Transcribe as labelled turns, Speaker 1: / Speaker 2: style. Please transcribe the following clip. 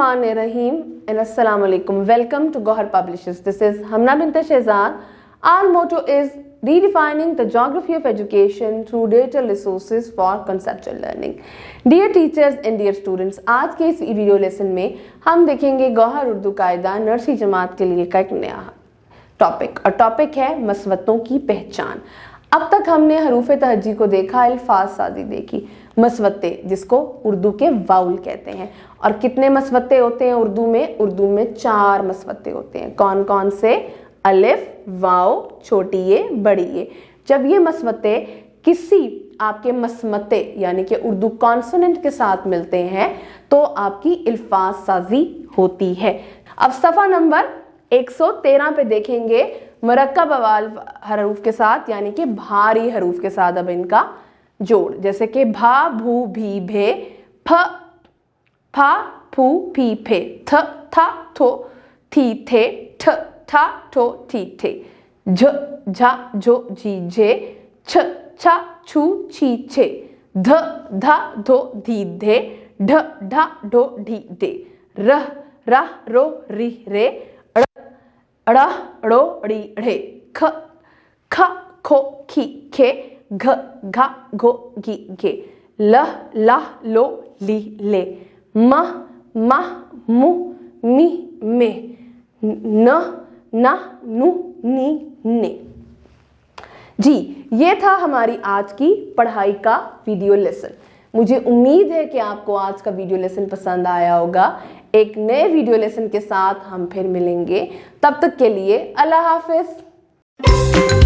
Speaker 1: Bismillahirrahmanirrahim and Assalamu alaikum. Welcome to Gohar Publishers. This is Hamna bint Shehzad. Our motto is redefining the geography of education through digital resources for conceptual learning. Dear teachers and dear students, आज के इस video lesson में हम देखेंगे गौहर उर्दू कायदा nursery जमात के लिए का एक नया टॉपिक और टॉपिक है मसवतों की पहचान। अब तक हमने हरूफ तहज्जी को देखा, अल्फाज साजी देखी, मसवते जिसको उर्दू के वाउल कहते हैं। और कितने मसवते होते हैं उर्दू में? उर्दू में 4 मसवते होते हैं। कौन कौन से? अलिफ, वाव, छोटी ये, बड़ी ये। जब ये मसवते किसी आपके मसमते यानी कि उर्दू कॉन्सोनेंट के साथ मिलते हैं तो आपकी अल्फाज साजी होती है। अब सफ़ा नंबर 113 पे देखेंगे मुरक्कब अवाल हरूफ के साथ यानी कि भारी हरूफ के साथ अब इनका जोड़, जैसे कि भा, भू, भी, भे, फ, फा, फू, फी, फे, थ, था, थो, थी, थे, ठ, ठा, ठो, ठी, ठे, झ, झा, झो, जी, झे, छ, छा, छू, छी, छे, ध, धा, धो, धी, धे, ढ, ढा, ढो, ढी, ढे, रह, रा, रो, री, रे, अड़, ड़ो, ड़ी, ढ़े, ख, खा, खो, खी, खे, घ, घा, घो, घी, घे, ल, ला, लो, ली, ले, म, मा, मु, मी, मे, न, ना, नु, नी, ने। जी, ये था हमारी आज की पढ़ाई का वीडियो लेसन। मुझे उम्मीद है कि आपको आज का वीडियो लेसन पसंद आया होगा। एक नए वीडियो लेसन के साथ हम फिर मिलेंगे। तब तक के लिए अल्लाह हाफिज।